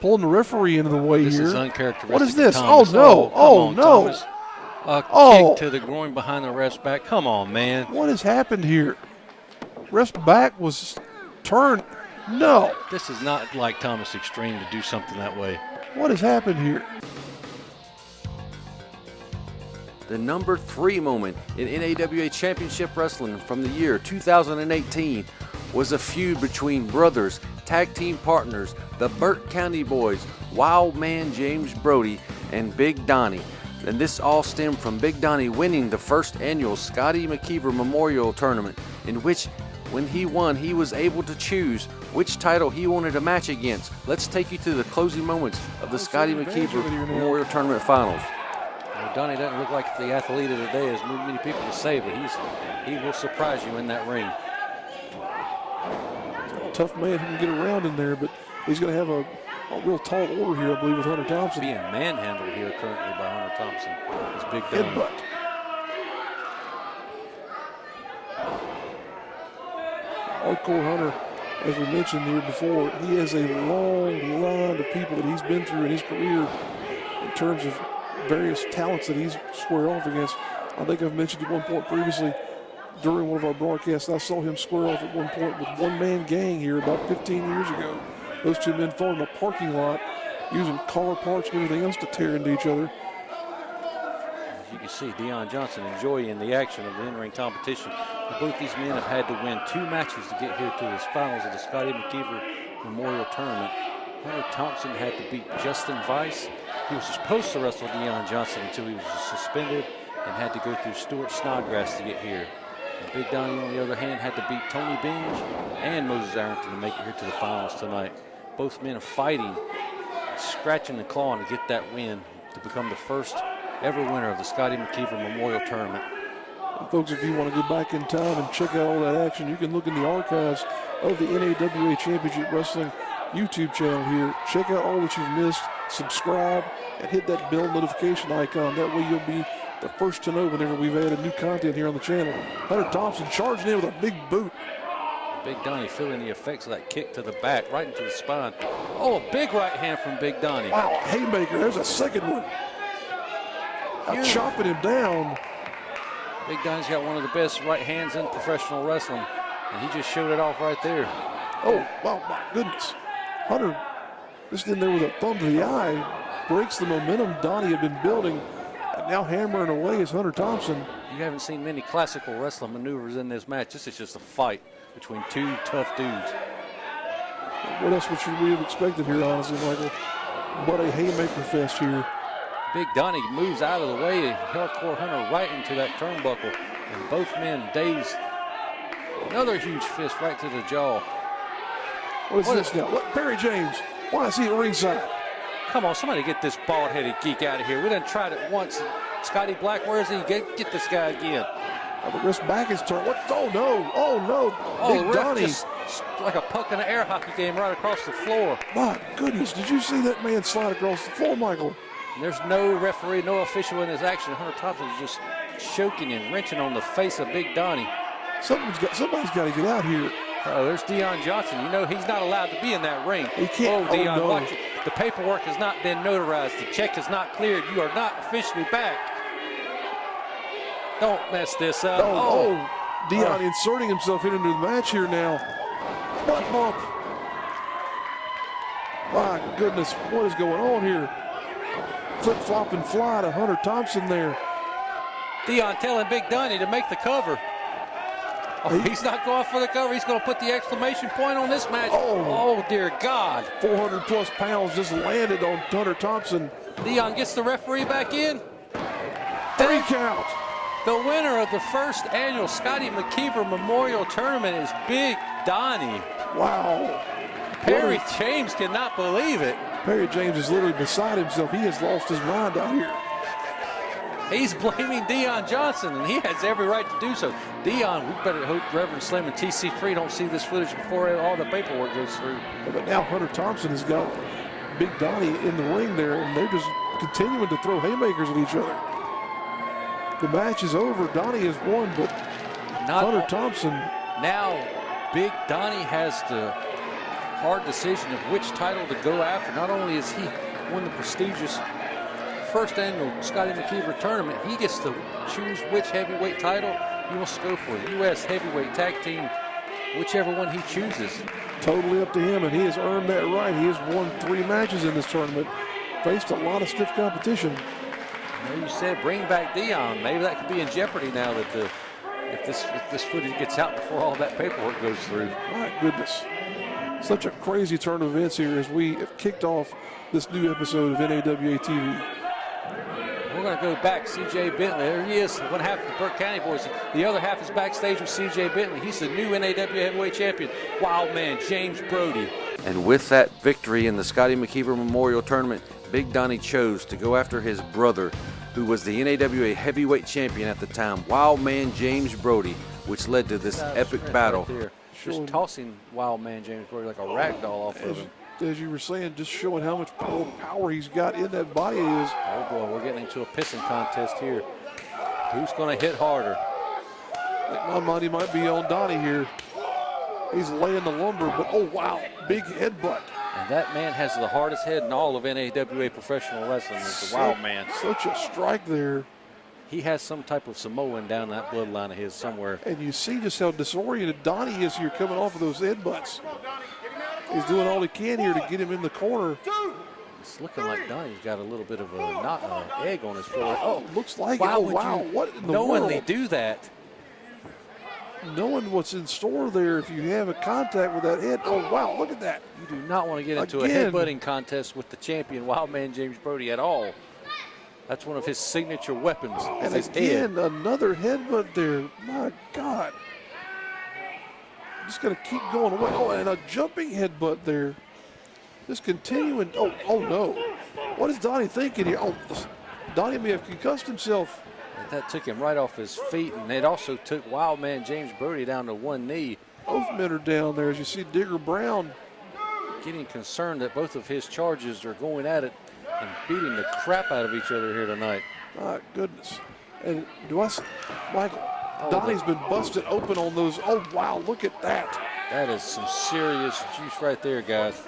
Pulling the referee into the way this here. Is uncharacteristic. What is this? Thomas. Oh, no. Oh, no. Thomas. A kick to the groin behind the ref's back. Come on, man. What has happened here? Ref's back was turned. No. This is not like Thomas Extreme to do something that way. What has happened here? The number 3 moment in NAWA Championship Wrestling from the year 2018 was a feud between brothers, tag team partners, the Burt County Boys, Wild Man James Brody, and Big Donnie. And this all stemmed from Big Donnie winning the first annual Scotty McKeever Memorial Tournament, in which, when he won, he was able to choose which title he wanted a match against. Let's take you to the closing moments of the Scotty McKeever Memorial Tournament Finals. Well, Donnie doesn't look like the athlete of the day, as many people to say, but he will surprise you in that ring. Tough man who can get around in there, but he's going to have a real tall order here, I believe, with Hunter Thompson. Being manhandled here currently by Hunter Thompson is Big Donnie. Headbutt. Hardcore Hunter, as we mentioned here before, he has a long line of people that he's been through in his career in terms of various talents that he's squared off against. I think I've mentioned at one point previously during one of our broadcasts, I saw him square off at one point with one-man gang here about 15 years ago. Those two men fought in a parking lot using car parts and everything else to tear into each other. As you can see, Dion Johnson enjoying the action of the in-ring competition. Both these men have had to win 2 matches to get here to the finals of the Scotty McKeever Memorial Tournament. Hunter Thompson had to beat Justin Weiss. He was supposed to wrestle Dion Johnson until he was suspended and had to go through Stuart Snodgrass to get here. And Big Donnie, on the other hand, had to beat Tony Binge and Moses Arrington to make it here to the finals tonight. Both men are fighting, scratching and clawing to get that win to become the first ever winner of the Scotty McKeever Memorial Tournament. And folks, if you want to go back in time and check out all that action, you can look in the archives of the NAWA Championship Wrestling YouTube channel here. Check out all that you've missed, subscribe, and hit that bell notification icon. That way you'll be the first to know whenever we've added new content here on the channel. Hunter Thompson charging in with a big boot. Big Donnie feeling the effects of that kick to the back, right into the spine. Oh, a big right hand from Big Donnie. Wow, haymaker, there's a second one. Chopping him down. Big Donnie's got one of the best right hands in professional wrestling, and he just showed it off right there. Oh, wow, my goodness. Hunter just in there with a thumb to the eye, breaks the momentum Donnie had been building, and now hammering away is Hunter Thompson. You haven't seen many classical wrestling maneuvers in this match. This is just a fight between 2 tough dudes. What else should we have expected here, honestly, Michael? What a haymaker fest here. Big Donnie moves out of the way, Hardcore Hunter right into that turnbuckle, and both men dazed. Another huge fist right to the jaw. What is this now? What, Barry James, why is he at ringside? Come on, somebody get this bald-headed geek out of here. We done tried it once. Scotty Black, where is he? Get this guy again. Oh, the wrist back is turned. What? Oh, no. Oh, no. Oh, Big the ref Donnie. just like a puck in an air hockey game right across the floor. My goodness, did you see that man slide across the floor, Michael? And there's no referee, no official in this action. Hunter Thompson is just choking and wrenching on the face of Big Donnie. Somebody's got to get out here. Oh, there's Dion Johnson. You know he's not allowed to be in that ring. He can't. Oh, Dion, no. watch it. The paperwork has not been notarized. The check is not cleared. You are not officially back. Don't mess this up. Dion inserting himself into the match here now. Butt bump. My goodness, what is going on here? Flip-flop and fly to Hunter Thompson there. Dion telling Big Donnie to make the cover. Oh, he's not going for the cover. He's going to put the exclamation point on this match. Oh, dear God. 400-plus pounds just landed on Hunter Thompson. Dion gets the referee back in. 3 count. The winner of the first annual Scotty McKeever Memorial Tournament is Big Donnie. Wow. Perry James cannot believe it. Perry James is literally beside himself. He has lost his mind out here. He's blaming Dion Johnson, and he has every right to do so. Dion, we better hope Reverend Slim and TC3 don't see this footage before all the paperwork goes through. But now Hunter Thompson has got Big Donnie in the ring there, and they're just continuing to throw haymakers at each other. The match is over. Donnie has won, but Hunter Thompson. Now Big Donnie has the hard decision of which title to go after. Not only has he won the prestigious first annual Scotty McKeever tournament, he gets to choose which heavyweight title he wants to go for. U.S. heavyweight tag team, whichever one he chooses. Totally up to him, and he has earned that right. He has won 3 matches in this tournament, faced a lot of stiff competition. You said bring back Dion. Maybe that could be in jeopardy now that if this footage gets out before all that paperwork goes through. My goodness. Such a crazy turn of events here as we have kicked off this new episode of NAWA TV. We're going to go back. C.J. Bentley. There he is. One half of the Burke County boys. The other half is backstage with C.J. Bentley. He's the new NAWA heavyweight champion. Wild man, James Brody. And with that victory in the Scotty McKeever Memorial Tournament, Big Donnie chose to go after his brother, who was the NAWA heavyweight champion at the time, Wild Man James Brody, which led to this epic battle. Right, just tossing Wild Man James Brody like a rag doll off of him. As you were saying, just showing how much power he's got in that body is. Oh boy, we're getting into a pissing contest here. Who's going to hit harder? I think my money might be on Donnie here. He's laying the lumber, but oh wow, big headbutt. And that man has the hardest head in all of NAWA professional wrestling, is the Wild Man. Such a strike there. He has some type of Samoan down that bloodline of his somewhere. And you see just how disoriented Donnie is here coming off of those headbutts. He's doing all he can here to get him in the corner. It's looking like Donnie's got a little bit of a egg on his forehead. Oh, looks like wow, it. Oh, wow. What in the world? Knowingly do that. Knowing what's in store there if you have a contact with that head. Oh, wow, look at that. You do not want to get into a headbutting contest with the champion, Wild Man James Brody, at all. That's one of his signature weapons. And again, another headbutt there. My God. Just got to keep going away. Oh, and a jumping headbutt there. Just continuing. Oh no. What is Donnie thinking here? Oh, Donnie may have concussed himself. That took him right off his feet, and it also took Wild Man James Brody down to one knee. Both men are down there, as you see Digger Brown getting concerned that both of his charges are going at it and beating the crap out of each other here tonight. My goodness. And Michael, Donnie's been busted open on those. Oh, wow, look at that. That is some serious juice right there, guys.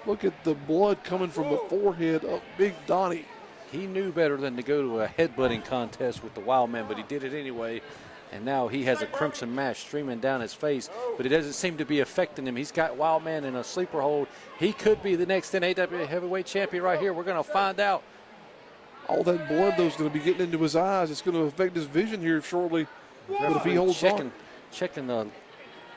Look at the blood coming from the forehead of Big Donnie. He knew better than to go to a headbutting contest with the Wild Man, but he did it anyway. And now he has a crimson mash streaming down his face, but it doesn't seem to be affecting him. He's got Wild Man in a sleeper hold. He could be the next NAWA heavyweight champion right here. We're going to find out. All that blood, though, is going to be getting into his eyes. It's going to affect his vision here shortly. But if he holds on. Checking the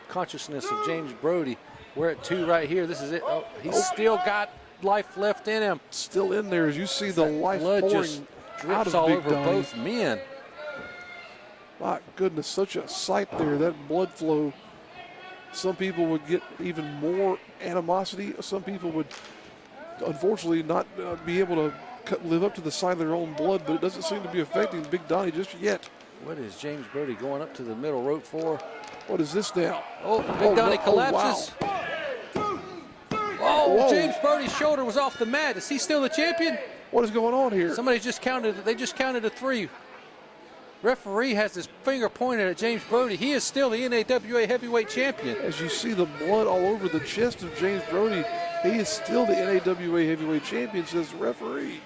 consciousness of James Brody. We're at 2 right here. This is it. Oh, he's still got life left in him. Still in there as you see the life blood pouring just out drips of all Big over Donnie. both men. My goodness, such a sight there, that blood flow. Some people would get even more animosity. Some people would, unfortunately, not be able to live up to the sight of their own blood, but it doesn't seem to be affecting Big Donnie just yet. What is James Brody going up to the middle rope for? What is this now? Oh, Big Donnie collapses. Oh, James Brody's shoulder was off the mat. Is he still the champion? What is going on here? Somebody just counted. They just counted to 3. Referee has his finger pointed at James Brody. He is still the NAWA heavyweight champion. As you see the blood all over the chest of James Brody, he is still the NAWA heavyweight champion, says the referee.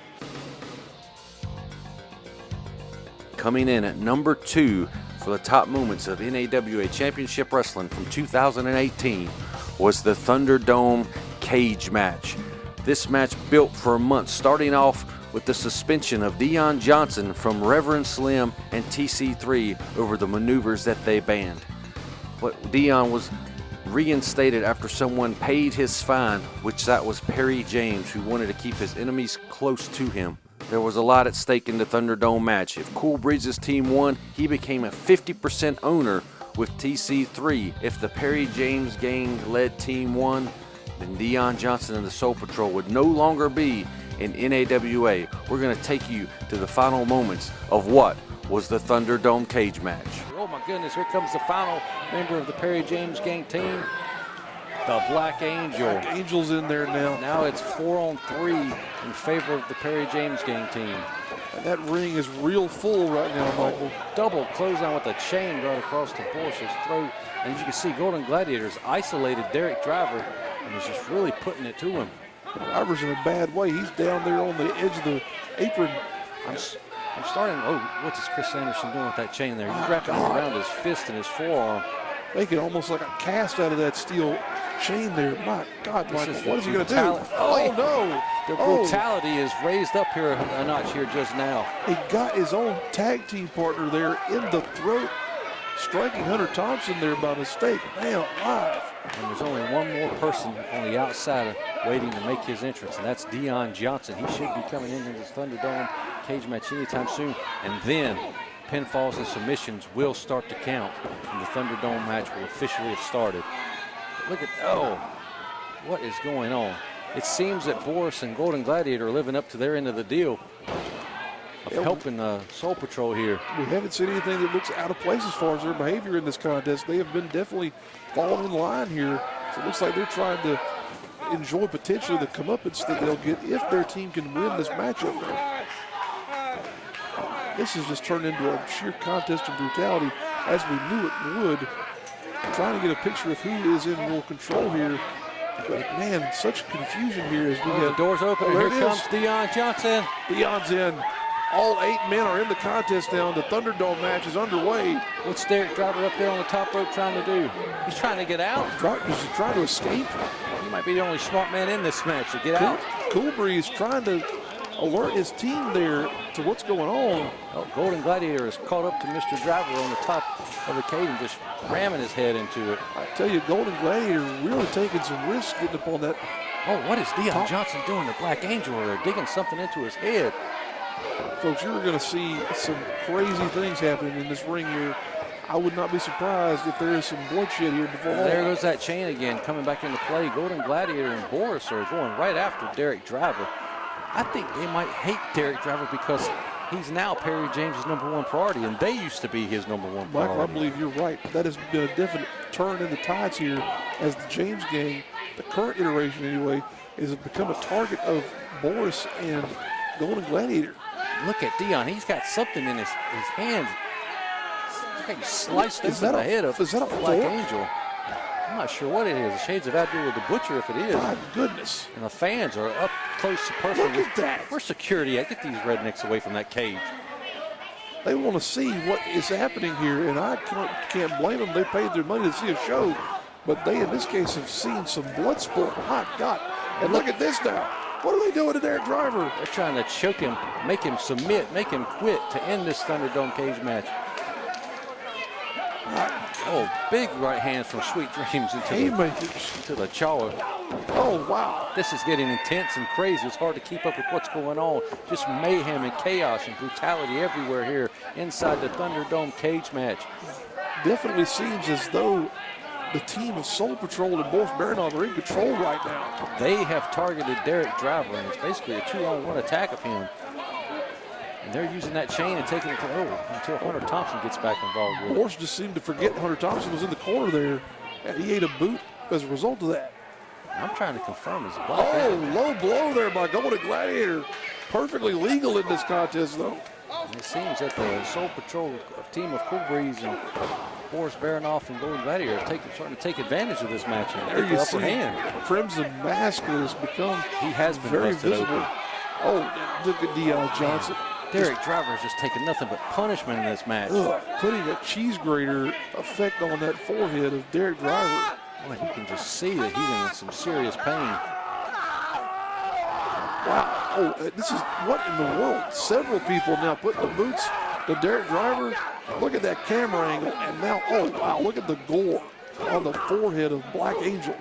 Coming in at number 2 for the top moments of NAWA Championship Wrestling from 2018 was the Thunderdome cage match. This match built for a month, starting off with the suspension of Dion Johnson from Reverend Slim and TC3 over the maneuvers that they banned. But Dion was reinstated after someone paid his fine, which that was Perry James, who wanted to keep his enemies close to him. There was a lot at stake in the Thunderdome match. If Cool Breeze's team won, he became a 50% owner with TC3. If the Perry James gang led team won, then Dion Johnson and the Soul Patrol would no longer be in NAWA. We're going to take you to the final moments of what was the Thunderdome cage match. Oh my goodness, here comes the final member of the Perry James gang team, the Black Angel. Black Angel's in there now. Now it's 4-on-3 in favor of the Perry James gang team. And that ring is real full right now, Michael. Double clothesline with a chain right across the Boris's throat. And as you can see, Golden Gladiators isolated Derek Driver and is just really putting it to him. Driver's in a bad way. He's down there on the edge of the apron. I'm starting. Oh, what's Chris Anderson doing with that chain there? He's wrapping it around his fist and his forearm. Making almost like a cast out of that steel chain there. My God, Michael, what is he going to do? Oh, no. The brutality is raised up here a notch here just now. He got his own tag team partner there in the throat, striking Hunter Thompson there by mistake. Man alive. And there's only one more person on the outside waiting to make his entrance, and that's Dion Johnson. He should be coming into this Thunderdome cage match anytime soon. And then pinfalls and submissions will start to count, and the Thunderdome match will officially have started. But look at, what is going on? It seems that Boris and Golden Gladiator are living up to their end of the deal of helping Soul Patrol here. We haven't seen anything that looks out of place as far as their behavior in this contest. They have been definitely falling in line here. So it looks like they're trying to enjoy potentially the comeuppance that they'll get if their team can win this matchup. This has just turned into a sheer contest of brutality, as we knew it would. Trying to get a picture of who is in real control here. But man, such confusion here as we have. The door's open, and here comes Dion Johnson. Dion's in. All 8 men are in the contest now, and the Thunderdome match is underway. What's Derek Driver up there on the top rope trying to do? He's trying to get out. Is he trying to escape? He might be the only smart man in this match to get out. Cool Breeze trying to alert his team there to what's going on. Oh, Golden Gladiator is caught up to Mr. Driver on the top of the cage and just ramming his head into it. I tell you, Golden Gladiator really taking some risks getting up on that. Oh, what is Dion Johnson doing to Black Angel? They're digging something into his head. Folks, you're going to see some crazy things happening in this ring here. I would not be surprised if there is some bloodshed here before long. There goes that chain again coming back into play. Golden Gladiator and Boris are going right after Derek Driver. I think they might hate Derek Driver because he's now Perry James' #1 priority, and they used to be his #1 priority. Michael, I believe you're right. That has been a definite turn in the tides here as the James gang, the current iteration anyway, has become a target of Boris and Golden Gladiator. Look at Dion. He's got something in his hands. He's like he sliced into the head of Black Angel. I'm not sure what it is. The shades of Abdul the Butcher, if it is. My goodness. And the fans are up close to personal. Look at that. Where's security at? Get these rednecks away from that cage. They want to see what is happening here, and I can't blame them. They paid their money to see a show, but they, in this case, have seen some blood sport. My God. And look at this now. What are they doing to Derek Driver? They're trying to choke him, make him submit, make him quit to end this Thunderdome cage match. Oh, big right hand from Sweet Dreams into the jaw. Oh, wow. This is getting intense and crazy. It's hard to keep up with what's going on. Just mayhem and chaos and brutality everywhere here inside the Thunderdome cage match. Definitely seems as though the team of Soul Patrol and Boris Baranov are in control right now. They have targeted Derek Driver, and it's basically a 2-on-1 attack of him. And they're using that chain and taking it until Hunter Thompson gets back involved with it. Boris just seemed to forget Hunter Thompson was in the corner there, and he ate a boot as a result of that. I'm trying to confirm his block. Oh, low blow there by Golden Gladiator. Perfectly legal in this contest, though. And it seems that the Soul Patrol team of Cool Breeze and Boris Baranov and Golden Gladiator are starting to take advantage of this match and there get the upper hand. Crimson Mask has become very visible. Open. Oh, look at Dion Johnson. Derek Driver is just taking nothing but punishment in this match. Putting a cheese grater effect on that forehead of Derek Driver. Well, you can just see that he's in some serious pain. Wow. Oh, this is what in the world? Several people now putting the boots to Derek Driver. Look at that camera angle. And now, oh, wow, look at the gore on the forehead of Black Angel.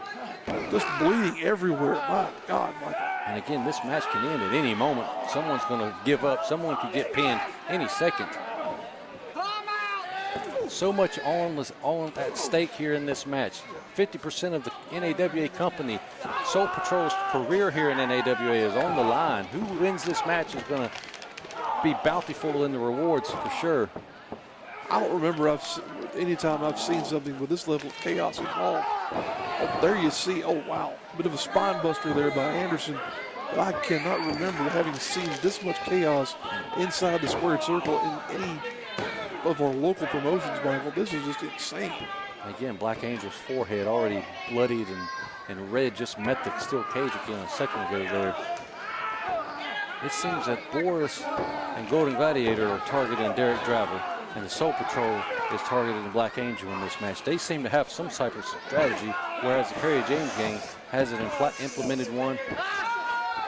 Just bleeding everywhere. My God, Michael. And again, this match can end at any moment. Someone's going to give up. Someone could get pinned any second. So much on at stake here in this match. 50% of the NAWA company, Soul Patrol's career here in NAWA is on the line. Who wins this match is going to be bountiful in the rewards for sure. I don't remember any time I've seen something with this level of chaos involved. Oh, there you see, oh wow, bit of a spine buster there by Anderson. but I cannot remember having seen this much chaos inside the squared circle in any of our local promotions, Michael. This is just insane. Again, Black Angel's forehead already bloodied and red, just met the steel cage again a second ago there. It seems that Boris and Golden Gladiator are targeting Derek Driver, and the Soul Patrol is targeting Black Angel in this match. They seem to have some type of strategy, whereas the Perry James gang hasn't implemented one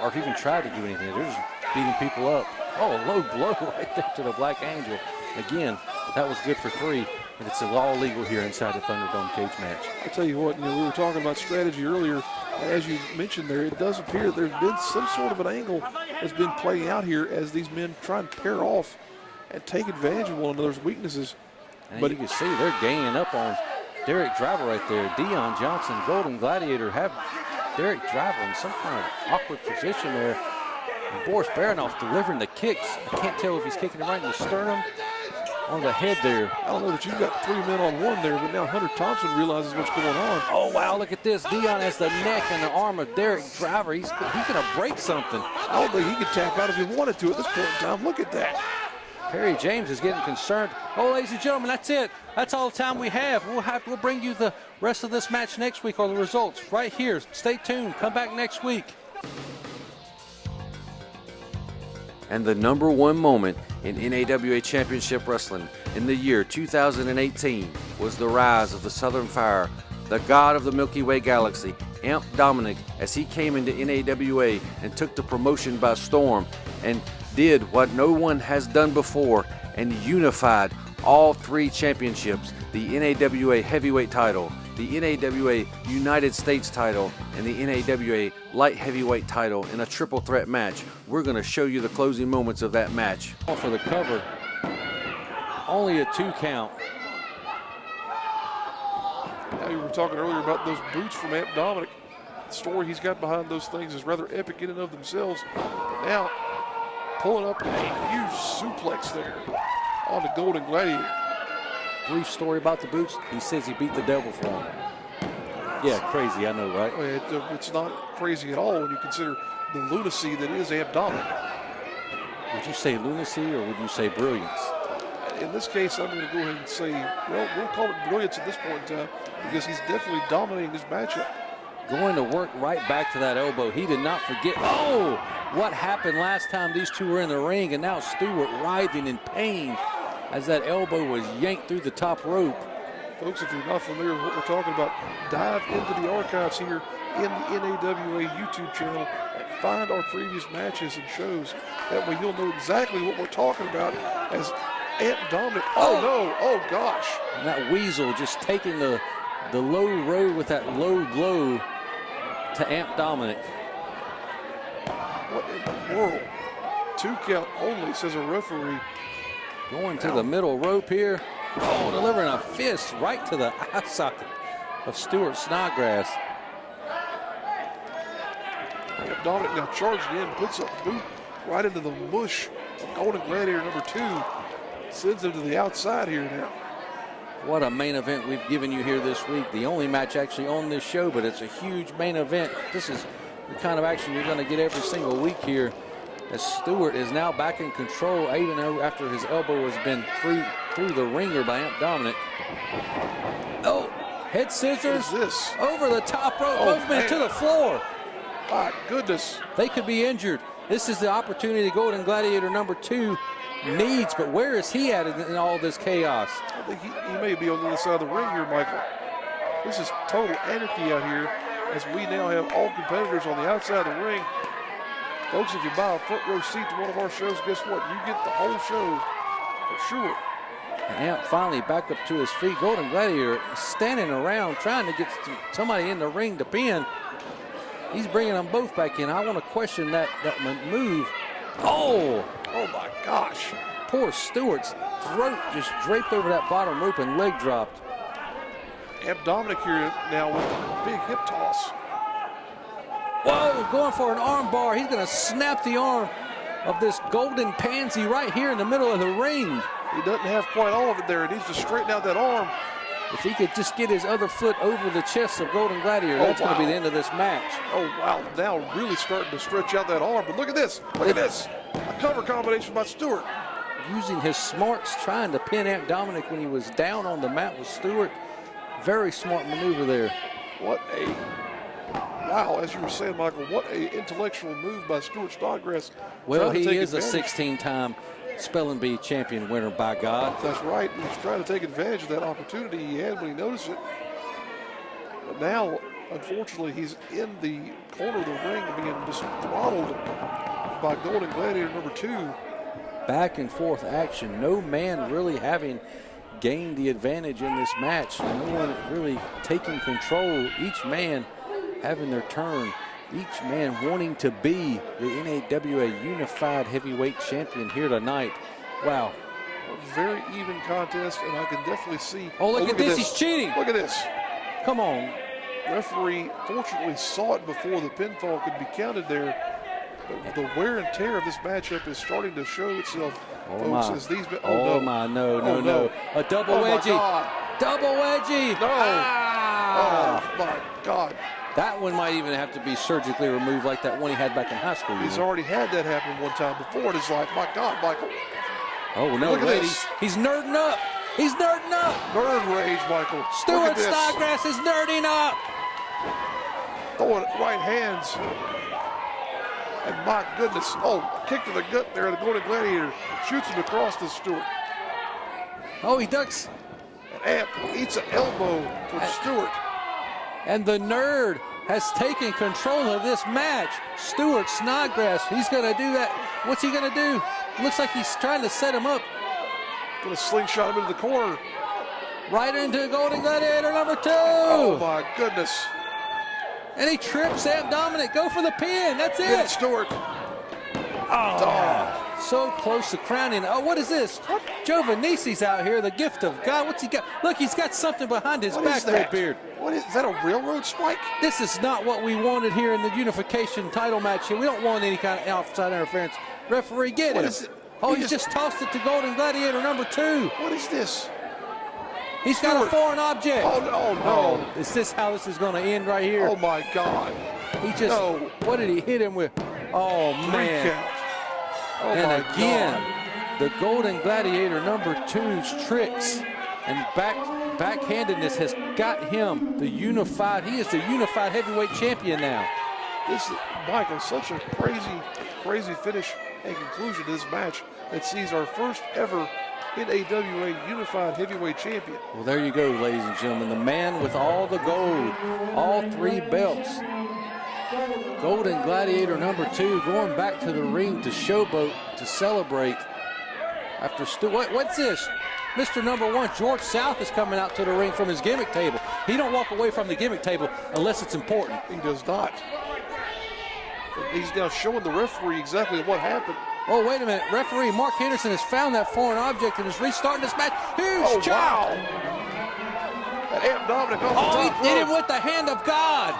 or even tried to do anything. They're just beating people up. Oh, low blow right there to the Black Angel. Again, that was good for 3, and it's all legal here inside the Thunderdome cage match. I tell you what, we were talking about strategy earlier. As you mentioned there, it does appear there's been some sort of an angle that's been playing out here as these men try and pair off and take advantage of one another's weaknesses. But you can see they're ganging up on Derek Driver right there. Dion Johnson, Golden Gladiator have Derek Driver in some kind of awkward position there. And Boris Baranoff delivering the kicks. I can't tell if he's kicking it right in the sternum on the head there. I don't know that you've got 3 men on 1 there, but now Hunter Thompson realizes what's going on. Oh, wow, look at this. Dion has the neck and the arm of Derek Driver. He's going to break something. I don't think he could tap out if he wanted to at this point in time. Look at that. Perry James is getting concerned. Oh, ladies and gentlemen, that's it. That's all the time we have. We'll bring you the rest of this match next week, or the results right here. Stay tuned. Come back next week. And the #1 moment in NAWA Championship Wrestling in the year 2018 was the rise of the Southern Fire, the god of the Milky Way Galaxy, Amp Dominic, as he came into NAWA and took the promotion by storm and did what no one has done before and unified all 3 championships, the NAWA Heavyweight title, the NAWA United States title, and the NAWA Light Heavyweight title in a triple threat match. We're going to show you the closing moments of that match. For the cover, only a 2 count. Now, you were talking earlier about those boots from Amp Dominic. The story he's got behind those things is rather epic in and of themselves. But now, pulling up a huge suplex there on the Golden Gladiator. Brief story about the boots. He says he beat the devil for him. Yeah, crazy, I know, right? It's not crazy at all when you consider the lunacy that is Amp Dominic. Would you say lunacy or would you say brilliance? In this case, I'm going to go ahead and say, well, we'll call it brilliance at this point in time because he's definitely dominating this matchup. Going to work right back to that elbow. He did not forget. Oh, what happened last time these two were in the ring, and now Stewart writhing in pain as that elbow was yanked through the top rope. Folks, if you're not familiar with what we're talking about, dive into the archives here in the NAWA YouTube channel and find our previous matches and shows. That way you'll know exactly what we're talking about as Amp Dominic. Oh no, oh gosh. And that Weasel just taking the low road with that low blow to Amp Dominic. What in the world? 2 count only, says a referee. Going to the middle rope here. Oh, delivering a fist right to the eye socket of Stuart Snodgrass. Amp Dominic now charging in, puts a boot right into the mush of Golden Gladiator number 2. Sends him to the outside here now. What a main event we've given you here this week. The only match actually on this show, but it's a huge main event. This is the kind of action you're going to get every single week here, as Stewart is now back in control, even though after his elbow has been through the ringer by Amp Dominic. Oh, head scissors over the top rope, both men to the floor. My goodness. They could be injured. This is the opportunity Golden Gladiator number 2 needs, but where is he at in all this chaos? I think he may be on the other side of the ring here, Michael. This is total anarchy out here as we now have all competitors on the outside of the ring. Folks, if you buy a front row seat to one of our shows, guess what? You get the whole show for sure. And Amp finally back up to his feet. Golden Gladiator standing around trying to get somebody in the ring to pin. He's bringing them both back in. I want to question that move. Oh my gosh. Poor Stewart's throat just draped over that bottom rope and leg dropped. Amp Dominic here now with a big hip toss. Whoa, going for an arm bar. He's going to snap the arm of this golden pansy right here in the middle of the ring. He doesn't have quite all of it there. He needs to straighten out that arm. If he could just get his other foot over the chest of Golden Gladiator, that's going to be the end of this match. Oh, wow. Now really starting to stretch out that arm. But look at this. Look at this. A cover combination by Stewart. Using his smarts, trying to pin Aunt Dominic when he was down on the mat with Stewart. Very smart maneuver there. Wow, as you were saying, Michael, what a intellectual move by Stewart Snodgrass. Well, he is a 16-time Spelling Bee champion winner, by God. That's right. He was trying to take advantage of that opportunity he had when he noticed it. But now, unfortunately, he's in the corner of the ring being just throttled by Golden Gladiator number 2. Back and forth action. No man really having gained the advantage in this match. No one really taking control. Each man having their turn. Each man wanting to be the NAWA Unified Heavyweight Champion here tonight. Wow. A very even contest, and I can definitely see. Oh, look at this. He's cheating. Look at this. Come on. Referee fortunately saw it before the pinfall could be counted there. But the wear and tear of this matchup is starting to show itself, folks. As these no. A double wedgie. Double wedgie. No. Ah. Oh, my God. That one might even have to be surgically removed like that one he had back in high school. He's already had that happen one time before in his life. My God, Michael. Oh, no, ladies. He's nerding up. He's nerding up. Nerd rage, Michael. Stewart Snodgrass is nerding up. Throwing right hands. And my goodness, kick to the gut there. The Golden Gladiator shoots him across to Stewart. Oh, he ducks. And Amp eats an elbow from Stewart. And the nerd has taken control of this match. Stewart Snodgrass, he's going to do that. What's he going to do? Looks like he's trying to set him up. Going to slingshot him into the corner. Right into Golden Gladiator number 2. Oh, my goodness. And he trips Aunt Dominic. Go for the pin. That's it. Get it, Stewart. Oh. So close to crowning. Oh, what is this? Joe Venisi's out here, the gift of God. What's he got? Look, he's got something behind his back, Redbeard. What is that, a railroad spike? This is not what we wanted here in the unification title match here. We don't want any kind of outside interference. Referee, get it. Oh, he's just tossed it to Golden Gladiator number 2. What is this? He's got a foreign object. Oh, no. Oh, is this how this is going to end right here? Oh, my God. He just, what did he hit him with? Oh, man. Oh, and again, the Golden Gladiator number 2's tricks and backhandedness has got him the unified. He is the unified heavyweight champion now. This is, Michael, such a crazy finish and conclusion to this match that sees our first ever NAWA Unified Heavyweight Champion. Well, there you go, ladies and gentlemen. The man with all the gold, all 3 belts. Golden Gladiator number 2 going back to the ring to showboat, to celebrate. After what's this? Mr. Number 1, George South, is coming out to the ring from his gimmick table. He don't walk away from the gimmick table unless it's important. He does not. He's now showing the referee exactly what happened. Oh, wait a minute. Referee Mark Henderson has found that foreign object and is restarting this match. Huge chop. Wow. That Aunt Dominic off the top rope. He did him with the hand of God.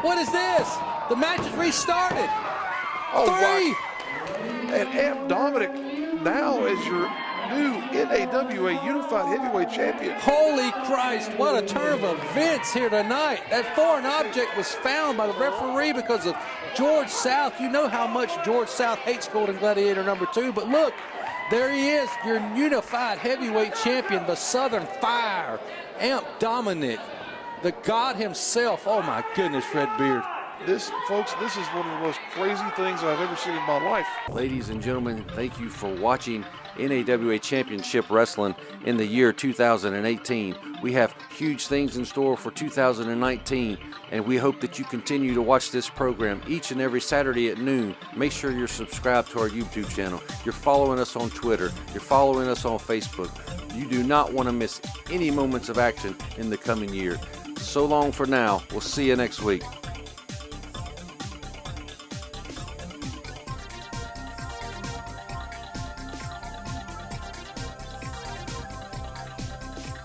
What is this? The match is restarted. 3. Wow. And Aunt Dominic now is your new NAWA Unified Heavyweight Champion. Holy Christ, what a turn of events here tonight. That foreign object was found by the referee because of George South. You know how much George South hates Golden Gladiator number 2, but look, there he is, your unified heavyweight champion, the Southern Fire, Amp Dominic, the God himself. Oh my goodness, Redbeard. This, folks, this is one of the most crazy things I've ever seen in my life. Ladies and gentlemen, thank you for watching NAWA Championship Wrestling in the year 2018. We have huge things in store for 2019, and we hope that you continue to watch this program each and every Saturday at noon. Make sure you're subscribed to our YouTube channel. You're following us on Twitter. You're following us on Facebook. You do not want to miss any moments of action in the coming year. So long for now. We'll see you next week.